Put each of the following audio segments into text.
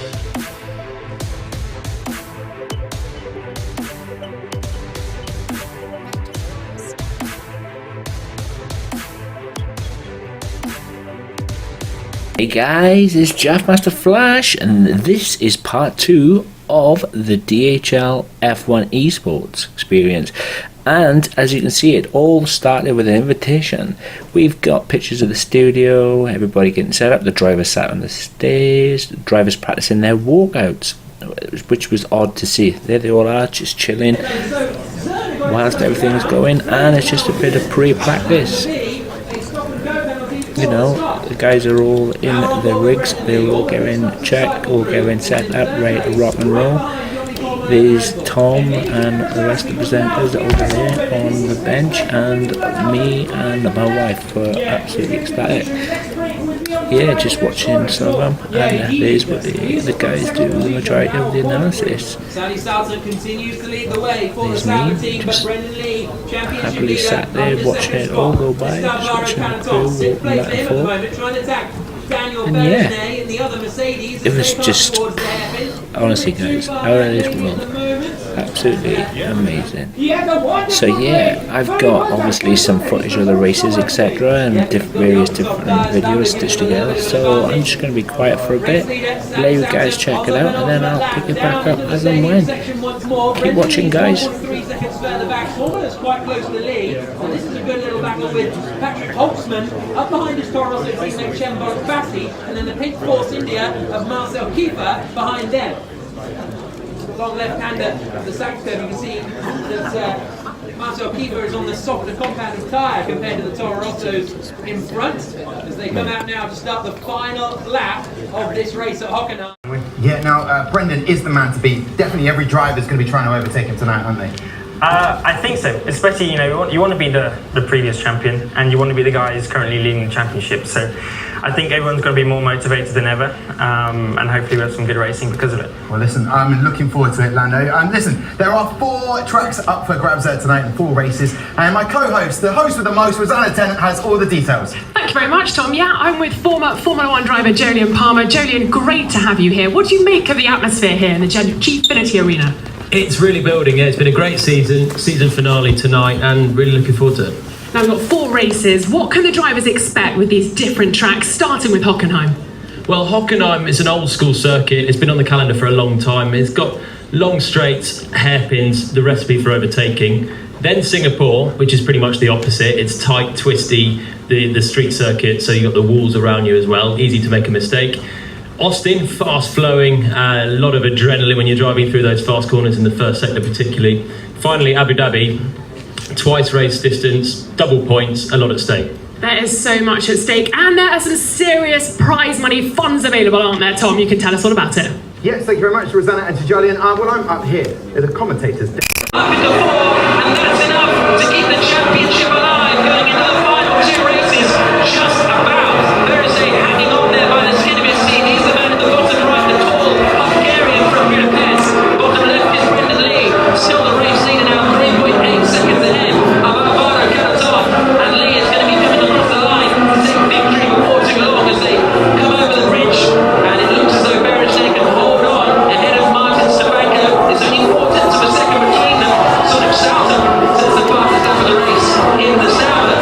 Hey guys, it's Jaffmaster Flash, and this is part 2 of the DHL F1 Esports experience. And as you can see, it all started with an invitation. We've got pictures of the studio, everybody getting set up, the drivers sat on the stairs, the drivers practicing their walkouts, which was odd to see. There they all are, just chilling whilst everything's going, and it's just a bit of pre-practice. You know, the guys are all in the rigs, they're all getting checked, all getting set up, ready to rock and roll. There's Tom and the rest of the presenters over there on the bench, and me and my wife were absolutely ecstatic. Yeah, just watching some of them, and there's what the guys do the majority of the analysis. There's me, just happily sat there watching it all go by, just watching the crew walking back and forth. And yeah, it was just, honestly guys, out of this world, absolutely amazing. So yeah, I've got obviously some footage of the races, etc., and various different videos stitched together, so I'm just going to be quiet for a bit, let you guys check it out, and then I'll pick it back up as and when. Keep watching, guys. Further back, almost quite close to the lead. And this is a good little battle with Patrick Hockenheim up behind his Toro Rosso teammate Chembo Bassi, and then the Pink Force India of Marcel Kiefer behind them. Long left-hander of the Saxco, you can see that Marcel Kiefer is on the softer compounded tyre compared to the Toro Rossos in front, as they come out now to start the final lap of this race at Hockenheim. Yeah, now Brendan is the man to beat. Definitely every driver is going to be trying to overtake him tonight, aren't they? I think so, especially, you know, you want to be the previous champion, and you want to be the guy who's currently leading the championship, so I think everyone's going to be more motivated than ever, and hopefully we have some good racing because of it. Well listen, I'm looking forward to it, Lando. Listen, there are 4 tracks up for grabs there tonight and 4 races, and my co-host, the host with the most, Rosanna Tennant, has all the details. Thank you very much, Tom. Yeah, I'm with former Formula 1 driver Jolyon Palmer. Jolyon, great to have you here. What do you make of the atmosphere here in the Gfinity Arena? It's really building, yeah. It's been a great season finale tonight, and really looking forward to it. Now we've got 4 races. What can the drivers expect with these different tracks, starting with Hockenheim? Well, Hockenheim is an old school circuit. It's been on the calendar for a long time. It's got long straights, hairpins, the recipe for overtaking. Then Singapore, which is pretty much the opposite. It's tight, twisty, the street circuit, so you've got the walls around you as well, easy to make a mistake. Austin, fast flowing, a lot of adrenaline when you're driving through those fast corners in the first sector particularly. Finally, Abu Dhabi, twice race distance, double points, a lot at stake. There is so much at stake, and there are some serious prize money funds available, aren't there, Tom? You can tell us all about it. Yes, thank you very much, Rosanna and to Jolyon. Well, I'm up here at the commentators' desk. Up into 4, and that's enough to keep the championship alive going into the final 2 races. Just about. Thursday hanging on there by the skin of his teeth. He's the man at the bottom right, the tall Hungarian from Budapest. Bottom left is Brendan Lee. Still the race leader now, 3.8 seconds ahead of Alvaro Karatov. And Lee is going to be coming across the line to take victory before too long as they come over the bridge. And it looks as though Berichet can hold on ahead of Martin Stabanko. There's only 4 tenths of a second between them. Sonic Sauter sets the fastest lap of the race in the Sauter.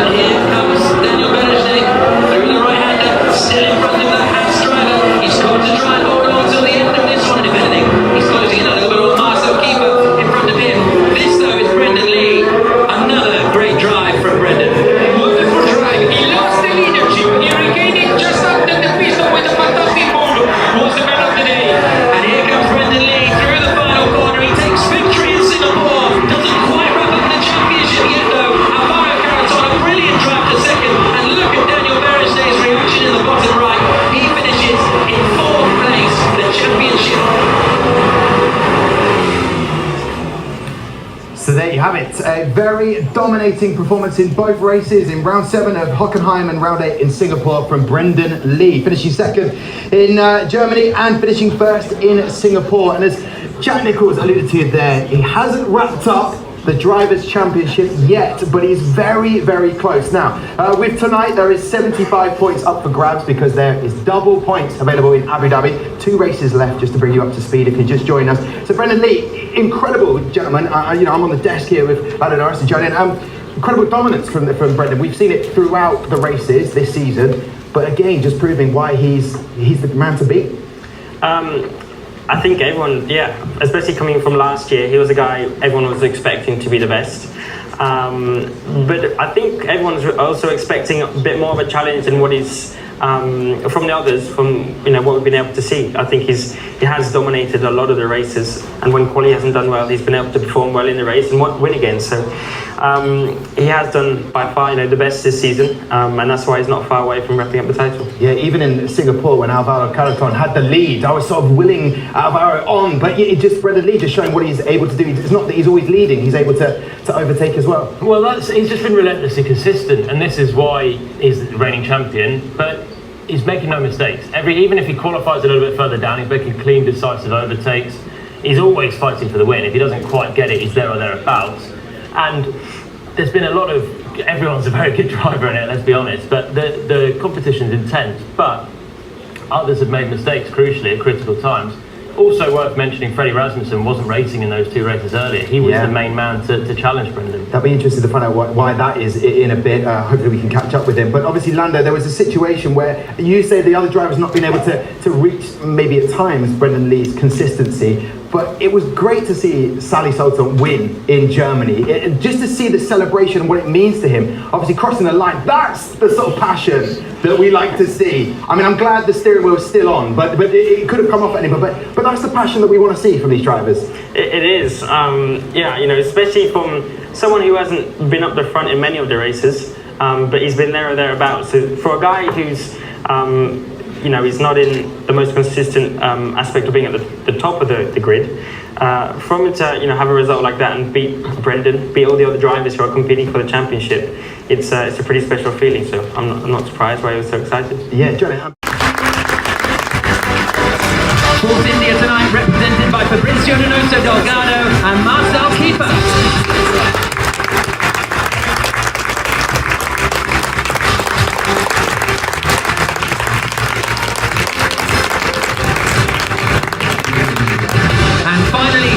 But here comes Daniel Berichet through the right-hander, still in front of the Haas driver. He's got to try and hold on till the end of this one, and if anything, he's closing in a little bit on Marcel Kiefer in front of him. This, though, is Brendan Lee. Another great drive from Brendan. Wonderful drive. He lost the leadership. He regained it just after the pistol with a fantastic ball. Was the man of the day. And here comes Brendan Lee through the final corner. He takes victory in Singapore. Doesn't quite wrap up the championship yet, though. Alvaro Karatov, a brilliant drive to second. And look at Daniel Berichet's reaction in the bottom right. He finishes in 4th place for the championship. So there you have it, a very dominating performance in both races, in round 7 of Hockenheim and round 8 in Singapore from Brendan Lee, finishing 2nd in Germany and finishing 1st in Singapore. And as Jack Nichols alluded to there, he hasn't wrapped up the Drivers' Championship yet, but he's very, very close. Now, with tonight, there is 75 points up for grabs because there is double points available in Abu Dhabi. 2 races left, just to bring you up to speed if you just joined us. So Brendan Lee, incredible gentleman. I'm on the desk here with Lando Norris to join in. Incredible dominance from Brendan. We've seen it throughout the races this season, but again, just proving why he's the man to beat. I think everyone, especially coming from last year, he was a guy everyone was expecting to be the best. But I think everyone's also expecting a bit more of a challenge than what is from the others, from what we've been able to see. I think he has dominated a lot of the races, and when quali hasn't done well, he's been able to perform well in the race and win again. So he has done by far the best this season, and that's why he's not far away from wrapping up the title. Yeah, even in Singapore when Alvaro Carreton had the lead, I was sort of willing Alvaro on, but it just Brendan Lee just showing what he's able to do. It's not that he's always leading; he's able to overtake as well. Well, he's just been relentlessly consistent, and this is why he's the reigning champion. But he's making no mistakes. Even if he qualifies a little bit further down, he's making clean, decisive overtakes. He's always fighting for the win. If he doesn't quite get it, he's there or thereabouts. And there's been a lot of... Everyone's a very good driver in it, let's be honest. But the competition's intense. But others have made mistakes, crucially, at critical times. Also worth mentioning, Freddie Rasmussen wasn't racing in those 2 races earlier. He was the main man to challenge Brendan. I'll be interested to find out why that is in a bit. Hopefully we can catch up with him. But obviously, Lando, there was a situation where you say the other drivers not being able to reach, maybe at times, Brendan Lee's consistency. But it was great to see Sally Sultan win in Germany. Just to see the celebration and what it means to him. Obviously, crossing the line, that's the sort of passion that we like to see. I mean, I'm glad the steering wheel is still on, but it could have come off anyway. But that's the passion that we want to see from these drivers. It is. Especially from someone who hasn't been up the front in many of the races, but he's been there or thereabouts. So for a guy who's... he's not in the most consistent aspect of being at the top of the grid. From it to have a result like that and beat Brendan, beat all the other drivers who are competing for the championship, it's a pretty special feeling. So I'm not surprised why he was so excited. Yeah, Johnny. Force India tonight, represented by Fabrizio Donoso Delgado and Marcel Kiefer.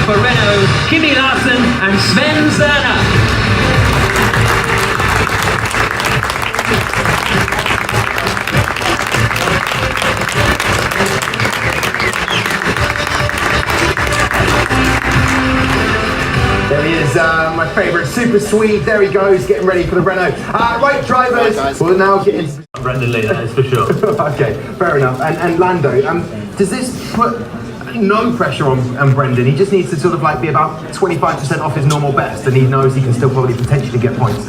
For Renault, Kimi Larsen and Sven Zerner. There he is, my favourite, super sweet. There he goes, getting ready for the Renault. Right, drivers, we'll now get into... Brendan Lee, that is for sure. Okay, fair enough. And Lando, does this put... no pressure on Brendan? He just needs to sort of be about 25% off his normal best, and he knows he can still probably potentially get points.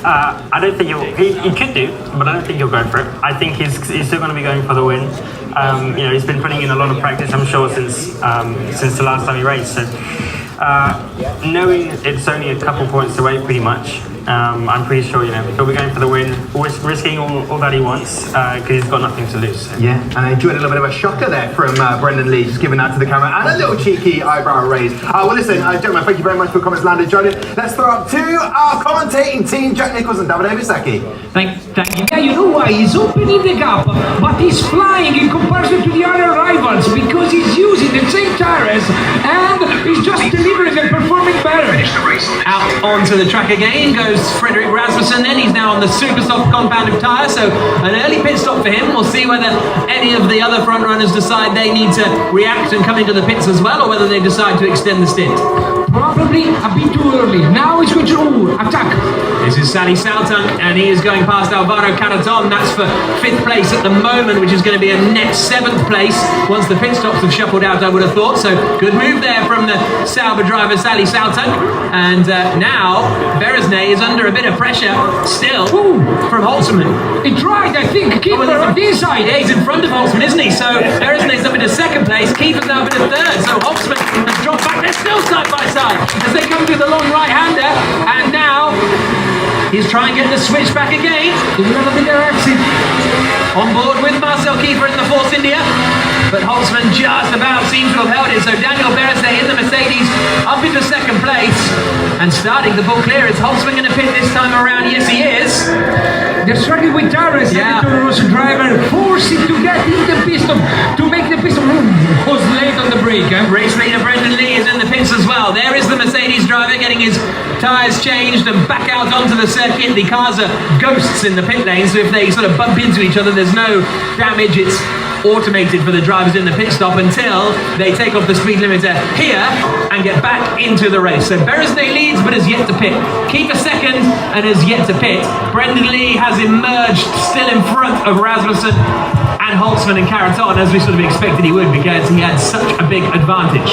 I don't think he could do, but I don't think he'll go for it. I think he's still going to be going for the win. He's been putting in a lot of practice, I'm sure, since the last time he raced. So knowing it's only a couple points away, pretty much, I'm pretty sure he'll be going for the win, risking all that he wants because he's got nothing to lose. So. Yeah, and I enjoyed a little bit of a shocker there from Brendan Lee, just giving that to the camera, and a little cheeky eyebrow raise. Well, listen, gentlemen, thank you very much for your comments, Landon. Joining. Let's throw up to our commentating team, Jack Nicholls and David Avisaki. Thank you. Yeah, you know why? He's opening the gap, but he's flying in comparison to the other rivals because he's using the same tires and he's just delivering and performing better. Out onto the track again goes Frederick Rasmussen. Then he's now on the super soft compounded tyre, so an early pit stop for him. We'll see whether any of the other front runners decide they need to react and come into the pits as well, or whether they decide to extend the stint. Probably a bit too early. Now he's going to attack. This is Sally Saltan, and he is going past Alvaro Carreton. That's for 5th place at the moment, which is going to be a net 7th place once the pit stops have shuffled out, I would have thought. So good move there from the Sauber driver Sally Saltan. And now Beresnay is under a bit of pressure still from Holtzman. He tried, I think, Kiefer on this side. Yeah, he's in front of Holtzman, isn't he? So Beresnay's up into 2nd place, Kiefer's now up into 3rd. So Holtzman has dropped back. They're still side by side as they come through the long right-hander. And now he's trying to get the switch back again. On board with Marcel Kiefer in the Force India. But Holtzman just about seems to have held it. So Daniel Beresnay in the Mercedes up into 2nd place. And starting the ball clear, it's Holtzman going to pit this time around. Yes, he is. They're struggling with Tyrus, the Toro Rosso driver, forcing to get in the pit stop, to make the pit stop. Was late on the brake. Race leader Brendan Lee is in the pits as well. There is the Mercedes driver getting his tyres changed and back out onto the circuit. The cars are ghosts in the pit lane, so if they sort of bump into each other, there's no damage. It's automated for the drivers in the pit stop until they take off the speed limiter here and get back into the race. So Beresnay leads but has yet to pit. Keeper second and has yet to pit. Brendan Lee has emerged still in front of Rasmussen and Holtzman and Caraton, as we sort of expected he would, because he had such a big advantage.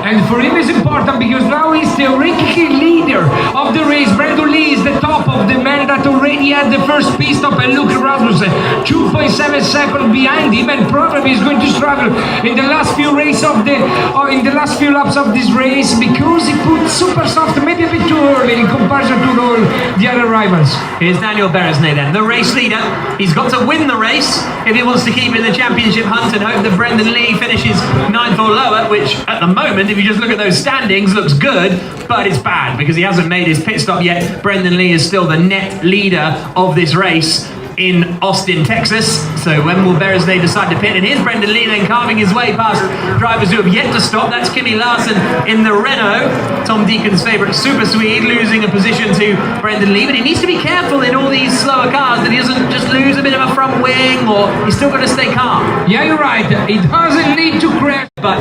And for him it's important because now he's the ranking leader of the race. Brendan Lee is the top of the man that already had the first pit stop, and look at Rasmussen, 2.7 seconds behind him, and probably is going to struggle in the last few races of in the last few laps of this race, because he put super soft, maybe a bit too early in comparison to all the other rivals. Here's Daniel Beresnay then, the race leader. He's got to win the race if he wants to keep in the championship hunt and hope that Brendan Lee finishes 9th or lower, which at the moment, if you just look at those standings, looks good, but it's bad because he hasn't made his pit stop yet. Brendan Lee is still the net leader of this race in Austin, Texas. So when will Beresnay decide to pit? And here's Brendan Lee then carving his way past drivers who have yet to stop. That's Kimi Larson in the Renault, Tom Deacon's favourite Super Swede, losing a position to Brendan Lee. But he needs to be careful in all these slower cars that he doesn't just lose a bit of a front wing, or he's still got to stay calm. Yeah, you're right. He doesn't need to crash. But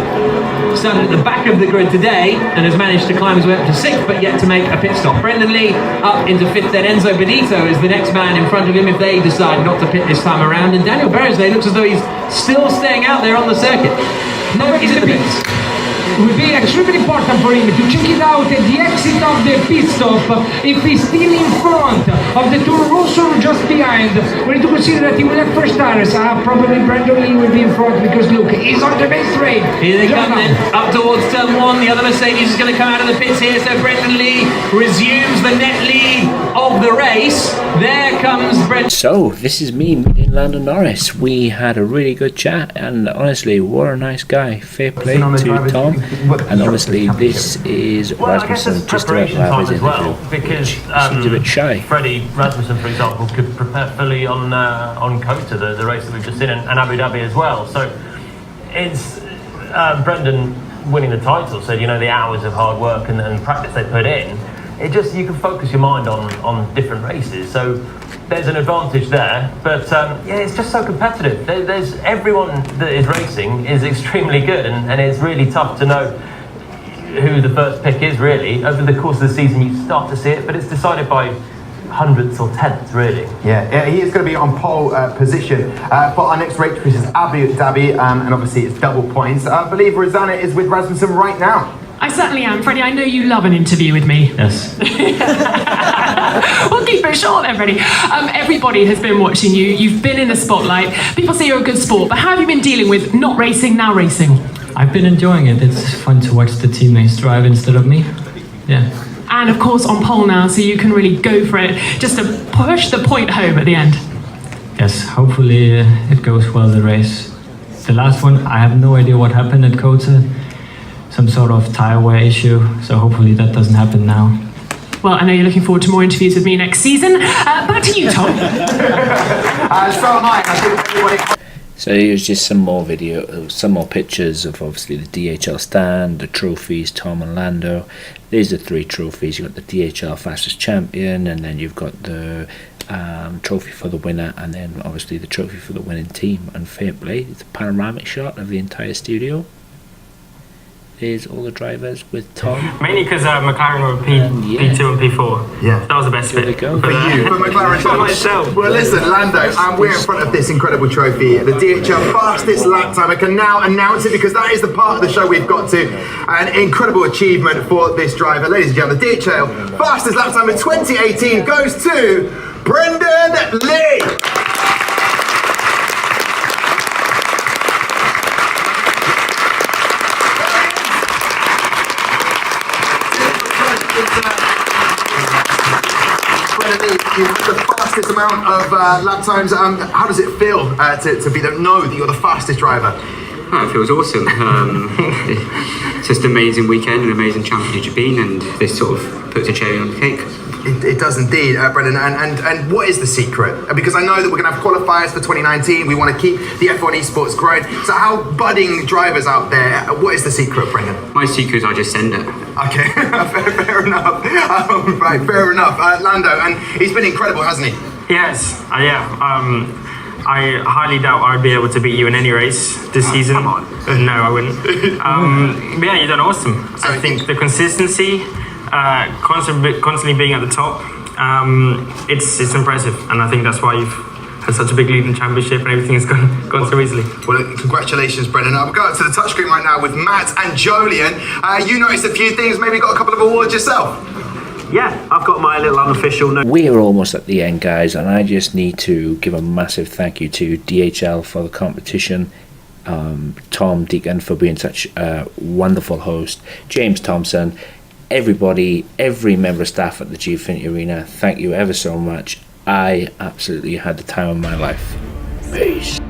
started at the back of the grid today and has managed to climb his way up to 6th, but yet to make a pit stop. Brendan Lee up into 5th, then Enzo Benito is the next man in front of him if they decide not to pit this time around. And Daniel Beresnay looks as though he's still staying out there on the circuit. No, he's in the pits. It will be extremely important for him to check it out at the exit of the pit stop. If he's still in front of the Toro Rosso or just behind, we need to consider that he will have first tires. Probably Brendan Lee will be in front because look, he's on the main straight. Here they come then, up towards turn 1. The other Mercedes is going to come out of the pits here, so Brendan Lee resumes the net lead of the race. There comes Brendan. So, this is me meeting Lando Norris. We had a really good chat, and honestly, what a nice guy. Fair play to Tom. And obviously, this is Rasmussen just about to have his interview, because seems a bit shy. Freddie Rasmussen, for example, could prepare fully on Kota, the race that we've just seen, and Abu Dhabi as well. So it's Brendan winning the title. So the hours of hard work and practice they put in. It just, you can focus your mind on different races. So there's an advantage there, but it's just so competitive. There's everyone that is racing is extremely good, and it's really tough to know who the first pick is really. Over the course of the season you start to see it, but it's decided by hundredths or tenths really. Yeah, he is going to be on pole position for our next race, which is Abu Dhabi, and obviously it's double points. I believe Rosanna is with Rasmussen right now. I certainly am. Freddie, I know you love an interview with me. Yes. We'll keep it short then, Freddie. Everybody has been watching you. You've been in the spotlight. People say you're a good sport, but how have you been dealing with not racing, now racing? I've been enjoying it. It's fun to watch the teammates drive instead of me. Yeah. And of course on pole now, so you can really go for it, just to push the point home at the end. Yes, hopefully it goes well, the race. The last one, I have no idea what happened at Kota. Some sort of tire wear issue, so hopefully that doesn't happen now. Well, I know you're looking forward to more interviews with me next season. Back to you, Tom. So am I. I think everybody... So here's just some more some more pictures of obviously the DHL stand, the trophies, Tom and Lando. There's the 3 trophies. You've got the DHL fastest champion, and then you've got the trophy for the winner, and then obviously the trophy for the winning team. And fair play, it's a panoramic shot of the entire studio. There's all the drivers with Tom. Mainly because McLaren were P2 and P4. Yeah. That was the best bit. There we go. For you, for McLaren. For myself. Well, listen, Lando, we're in front of this incredible trophy, the DHL fastest lap time. I can now announce it because that is the part of the show we've got to. An incredible achievement for this driver. Ladies and gentlemen, the DHL fastest lap time of 2018 goes to Brendan Lee. You have the fastest amount of lap times. How does it feel to be know that you're the fastest driver? Oh, it feels awesome. It's just an amazing weekend, an amazing championship you've been, and this sort of puts a cherry on the cake. It does indeed, Brendan. And what is the secret? Because I know that we're going to have qualifiers for 2019. We want to keep the F1 esports growing. So how budding drivers out there, what is the secret, Brendan? My secret is I just send it. Okay, fair enough. Right, fair enough. Lando, and he's been incredible, hasn't he? Yes, I highly doubt I'd be able to beat you in any race this season. Come on. No, I wouldn't. But yeah, you've done awesome. I think the consistency, constantly being at the top, it's impressive, and I think that's why you've had such a big lead in the championship and everything's gone so easily. Well, congratulations, Brendan. I'm going to the touchscreen right now with Matt and Jolien. You noticed a few things, maybe got a couple of awards yourself. Yeah, I've got my little unofficial note. We're almost at the end, guys, and I just need to give a massive thank you to DHL for the competition, Tom Deacon for being such a wonderful host, James Thompson, everybody, every member of staff at the Gfinity Arena, thank you ever so much. I absolutely had the time of my life. Peace.